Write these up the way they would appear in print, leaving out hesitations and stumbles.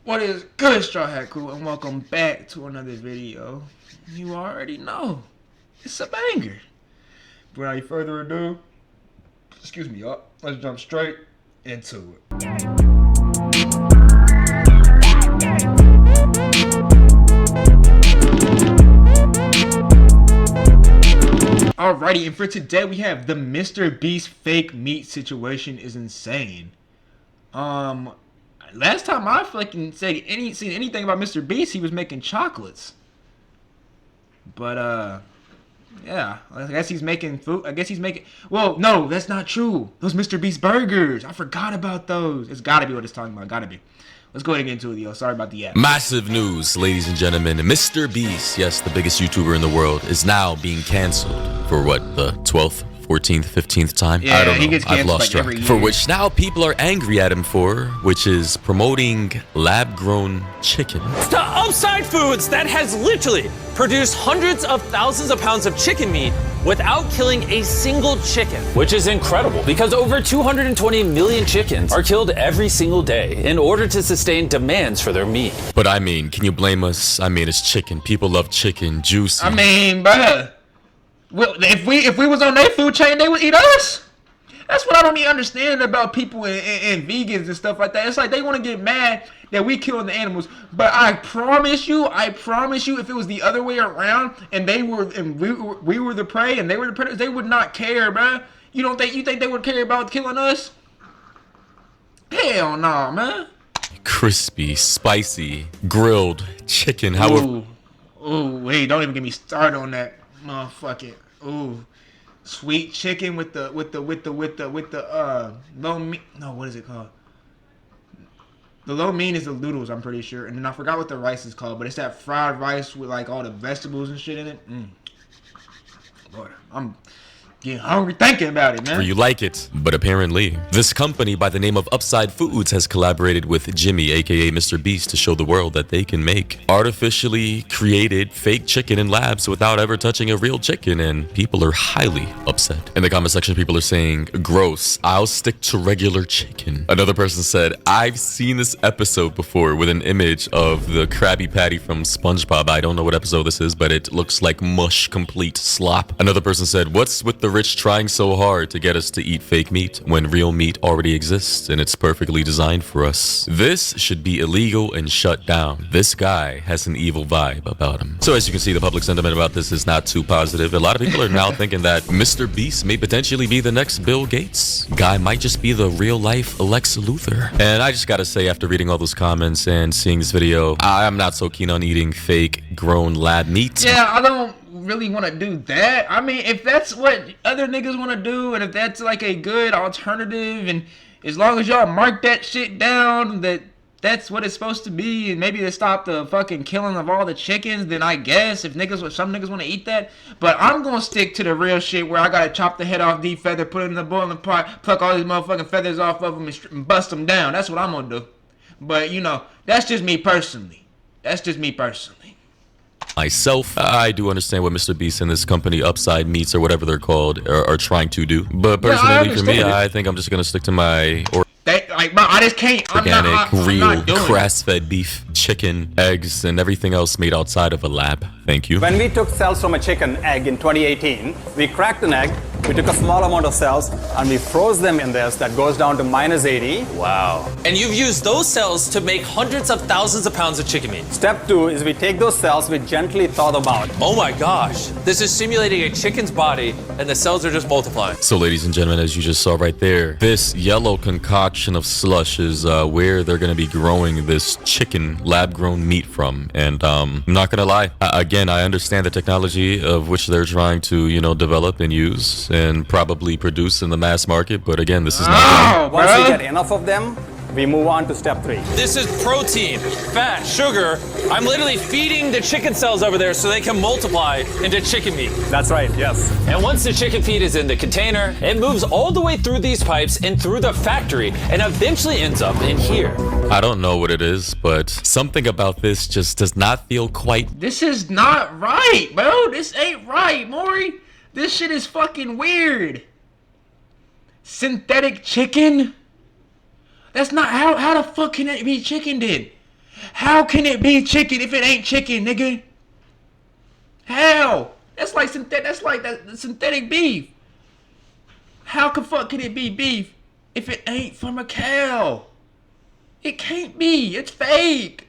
What is good, Straw Hat Crew, and welcome back to another video. You already know, it's a banger. Without any further ado, excuse me, y'all, let's jump straight into it. Alrighty, and for today we have the MrBeast Fake meat situation is insane. Last time I fucking seen anything about MrBeast, he was making chocolates. But yeah, I guess he's making food. I guess he's making. Well, no, that's not true. Those MrBeast burgers, I forgot about those. It's gotta be what it's talking about. Gotta be. Let's go ahead and get into it, yo. Sorry about the app. Massive news, ladies and gentlemen. MrBeast, yes, the biggest YouTuber in the world, is now being canceled for what, the 12th, 14th, 15th time? Yeah, I don't know. he gets I've lost like track. For which now people are angry at him for, which is promoting lab-grown chicken. To Upside Foods that has literally produced hundreds of thousands of pounds of chicken meat without killing a single chicken, which is incredible because over 220 million chickens are killed every single day in order to sustain demands for their meat. But I mean, can you blame us? I mean, it's chicken. People love chicken, juicy. I mean, bruh. Well, if we was on their food chain, they would eat us. That's what I don't even understand about people and vegans and stuff like that. It's like they want to get mad that we killing the animals, but I promise you, if it was the other way around and we were the prey and they were the predators, they would not care, bruh. You think they would care about killing us? Hell no, man. Crispy, spicy, grilled chicken. How would... Ooh, wait, don't even get me started on that. Motherfucking sweet chicken with the low meat. No, what is it called? The low meat is the noodles, I'm pretty sure, and then I forgot what the rice is called, but it's that fried rice with like all the vegetables and shit in it. Lord, I'm getting hungry thinking about it, man. You like it, but apparently this company by the name of Upside Foods has collaborated with Jimmy, aka MrBeast, to show the world that they can make artificially created fake chicken in labs without ever touching a real chicken, and people are highly upset. In the comment section, people are saying, gross, I'll stick to regular chicken. Another person said, I've seen this episode before, with an image of the Krabby Patty from SpongeBob. I don't know what episode this is, but it looks like mush, complete slop. Another person said, what's with the rich trying so hard to get us to eat fake meat when real meat already exists and it's perfectly designed for us? This should be illegal and shut down. This guy has an evil vibe about him. So as you can see, the public sentiment about this is not too positive. A lot of people are now thinking that MrBeast may potentially be the next Bill Gates. Guy might just be the real life Lex Luthor. And I just gotta say, after reading all those comments and seeing this video, I'm not so keen on eating fake grown lab meat. Yeah, I don't really want to do that. I mean, if that's what other niggas want to do, and if that's like a good alternative, and as long as y'all mark that shit down that that's what it's supposed to be, and maybe to stop the fucking killing of all the chickens, then I guess if some niggas want to eat that. But I'm gonna stick to the real shit where I gotta chop the head off, defeather, put it in the boiling pot, pluck all these motherfucking feathers off of them and bust them down. That's what I'm gonna do. But you know, that's just me personally. Myself, I do understand what MrBeast and this company Upside Meats or whatever they're called are trying to do. But personally, for me, I think I'm just gonna stick to my I just can't. Organic, real, grass-fed beef, chicken, eggs, and everything else made outside of a lab. Thank you. When we took cells from a chicken egg in 2018, we cracked an egg, we took a small amount of cells, and we froze them in this that goes down to -80. Wow. And you've used those cells to make hundreds of thousands of pounds of chicken meat. Step 2 is we take those cells, we gently thaw them out. Oh my gosh. This is simulating a chicken's body, and the cells are just multiplying. So ladies and gentlemen, as you just saw right there, this yellow concoction of slush is where they're going to be growing this chicken lab-grown meat from. And I'm not going to lie. Again, I understand the technology of which they're trying to, you know, develop and use and probably produce in the mass market. But again, this is not... Once we get enough of them, we move on to step 3. This is protein, fat, sugar. I'm literally feeding the chicken cells over there so they can multiply into chicken meat. That's right, yes. And once the chicken feed is in the container, it moves all the way through these pipes and through the factory and eventually ends up in here. I don't know what it is, but something about this just does not feel quite... This is not right, bro. This ain't right, Maury. This shit is fucking weird. Synthetic chicken? That's not how the fuck can that be chicken then? How can it be chicken if it ain't chicken, nigga? How? That's like synthetic beef. How the fuck can it be beef if it ain't from a cow? It can't be. It's fake.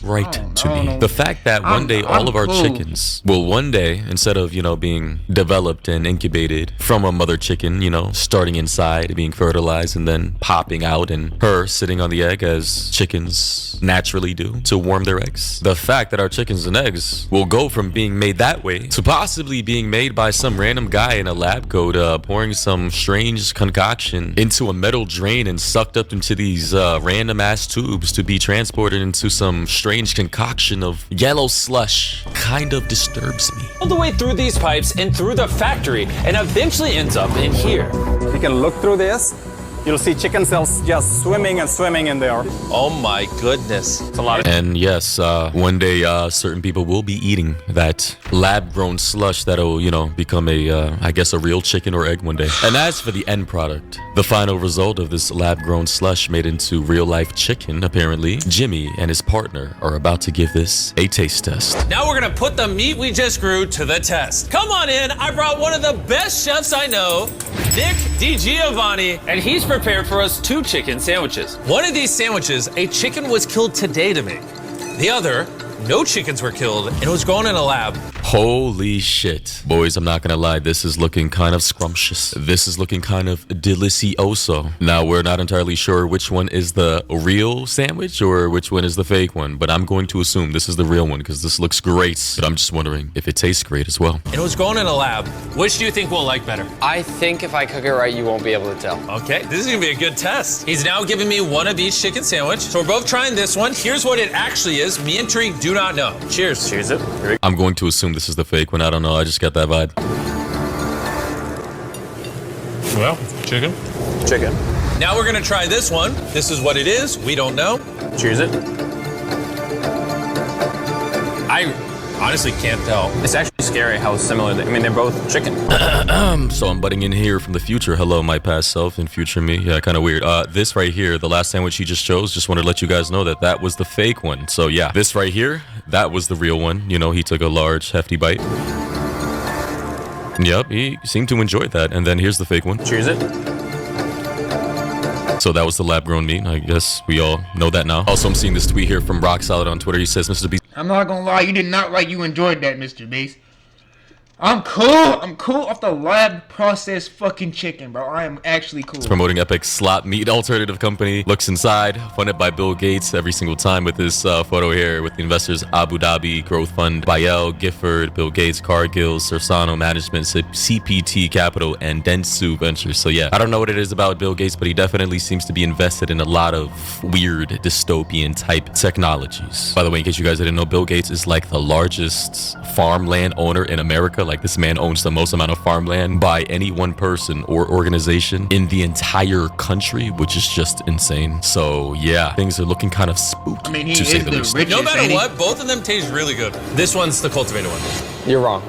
Right to me. The fact that one day all of our chickens will one day, instead of, being developed and incubated from a mother chicken, starting inside, being fertilized and then popping out and her sitting on the egg as chickens naturally do to warm their eggs. The fact that our chickens and eggs will go from being made that way to possibly being made by some random guy in a lab coat pouring some strange concoction into a metal drain and sucked up into these random ass tubes to be transported into some strange concoction of yellow slush kind of disturbs me. All the way through these pipes and through the factory and eventually ends up in here. You can look through this. You'll see chicken cells just swimming and swimming in there. Oh my goodness. It's a lot of... And yes, one day certain people will be eating that lab-grown slush that'll, become I guess a real chicken or egg one day. And as for the end product, the final result of this lab-grown slush made into real-life chicken, apparently, Jimmy and his partner are about to give this a taste test. Now we're gonna put the meat we just grew to the test. Come on in, I brought one of the best chefs I know, Nick DiGiovanni, and he's prepared for us 2 chicken sandwiches. One of these sandwiches, a chicken was killed today to make. The other, no chickens were killed and it was grown in a lab. Holy shit. Boys, I'm not gonna lie, this is looking kind of scrumptious. This is looking kind of delicioso. Now, we're not entirely sure which one is the real sandwich or which one is the fake one, but I'm going to assume this is the real one because this looks great. But I'm just wondering if it tastes great as well. And it was grown in a lab. Which do you think we'll like better? I think if I cook it right, you won't be able to tell. Okay, this is gonna be a good test. He's now giving me one of each chicken sandwich. So we're both trying this one. Here's what it actually is. Me and Tariq do not know. Cheers. Cheers it. I'm going to assume this is the fake one. I don't know. I just got that vibe. Well, chicken. Chicken. Now we're gonna try this one. This is what it is. We don't know. Cheers it. I honestly can't tell. It's actually scary how similar they, I mean, they're both chicken. So I'm butting in here from the future. Hello, my past self and future me. Yeah, kind of weird. This right here, the last sandwich he just chose, just wanted to let you guys know that that was the fake one. So yeah, this right here, that was the real one. He took a large, hefty bite. Yep, he seemed to enjoy that. And then here's the fake one. Cheers it. So that was the lab-grown meat. I guess we all know that now. Also, I'm seeing this tweet here from Rock Solid on Twitter. He says, MrBeast. I'm not gonna lie, you did not like you enjoyed that, MrBeast. I'm cool off the lab processed fucking chicken, bro. I am actually cool. It's promoting Epic slot meat alternative company. Looks inside, funded by Bill Gates every single time with this photo here with the investors Abu Dhabi Growth Fund, Bayel, Gifford, Bill Gates, Cargill, Cersano Management, CPT Capital, and Dentsu Ventures. So yeah, I don't know what it is about Bill Gates, but he definitely seems to be invested in a lot of weird dystopian type technologies. By the way, in case you guys didn't know, Bill Gates is like the largest farmland owner in America. Like, this man owns the most amount of farmland by any one person or organization in the entire country, which is just insane. So yeah, things are looking kind of spooky. I mean, he to say is the the least. richest. No matter ain't he? what, both of them taste really good. This one's the cultivated one. You're wrong.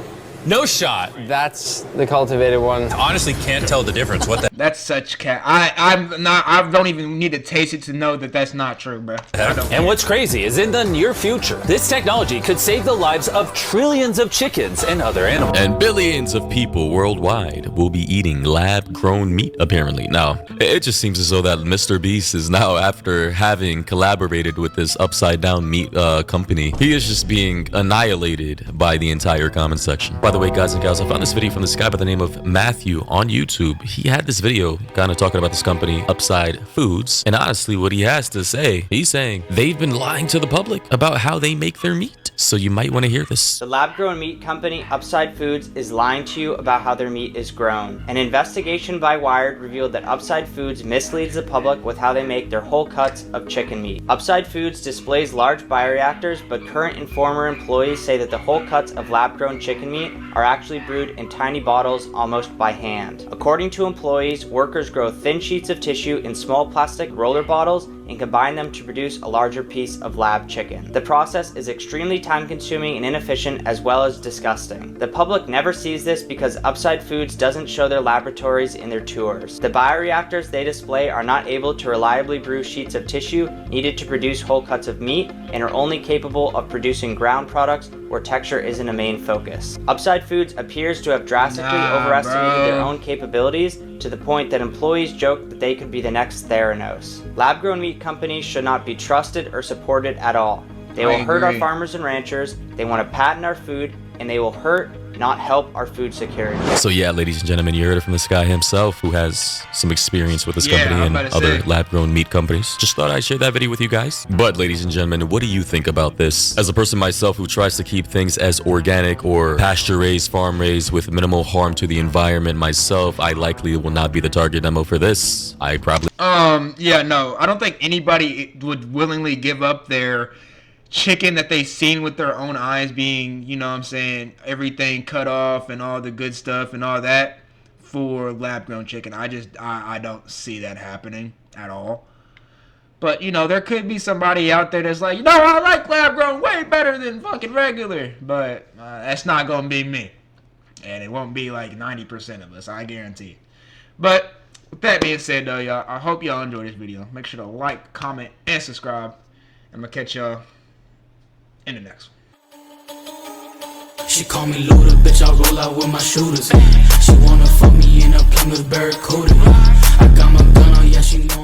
No shot. That's the cultivated one. Honestly, can't tell the difference. What the That's such cat. I don't even need to taste it to know that that's not true, bro. I don't. And what's crazy is in the near future, this technology could save the lives of trillions of chickens and other animals. And billions of people worldwide will be eating lab-grown meat, apparently. Now, it just seems as though that MrBeast is now, after having collaborated with this upside-down meat company, he is just being annihilated by the entire comment section. By the way, guys and gals, I found this video from this guy by the name of Matthew on YouTube. He had this video kind of talking about this company, Upside Foods, and honestly, what he has to say, he's saying they've been lying to the public about how they make their meat. So you might want to hear this. The lab-grown meat company Upside Foods is lying to you about how their meat is grown. An investigation by Wired revealed that Upside Foods misleads the public with how they make their whole cuts of chicken meat. Upside Foods displays large bioreactors, but current and former employees say that the whole cuts of lab-grown chicken meat are actually brewed in tiny bottles almost by hand. According to employees, workers grow thin sheets of tissue in small plastic roller bottles and combine them to produce a larger piece of lab chicken. The process is extremely time-consuming and inefficient, as well as disgusting. The public never sees this because Upside Foods doesn't show their laboratories in their tours. The bioreactors they display are not able to reliably brew sheets of tissue needed to produce whole cuts of meat and are only capable of producing ground products where texture isn't a main focus. Upside Foods appears to have drastically overestimated their own capabilities to the point that employees joke that they could be the next Theranos. Lab-grown meat companies should not be trusted or supported at all. They will hurt our farmers and ranchers, they want to patent our food, and they will hurt, not help our food security. So yeah, ladies and gentlemen, you heard it from this guy himself who has some experience with this company and other lab-grown meat companies. Just thought I'd share that video with you guys. But ladies and gentlemen, what do you think about this? As a person myself who tries to keep things as organic or pasture-raised, farm-raised with minimal harm to the environment myself, I likely will not be the target demo for this. I probably... Yeah, no, I don't think anybody would willingly give up their chicken that they've seen with their own eyes being, you know what I'm saying, everything cut off and all the good stuff and all that for lab-grown chicken. I don't see that happening at all. But, you know, there could be somebody out there that's like, you know, I like lab-grown way better than fucking regular. But that's not going to be me. And it won't be like 90% of us, I guarantee. But with that being said, though, y'all, I hope y'all enjoyed this video. Make sure to like, comment, and subscribe. I'm going to catch y'all in the next one. She call me Luda, bitch, I roll out with my shooters. She wanna fuck me in a Plymouth Barracuda. I got my gun on, yeah, she know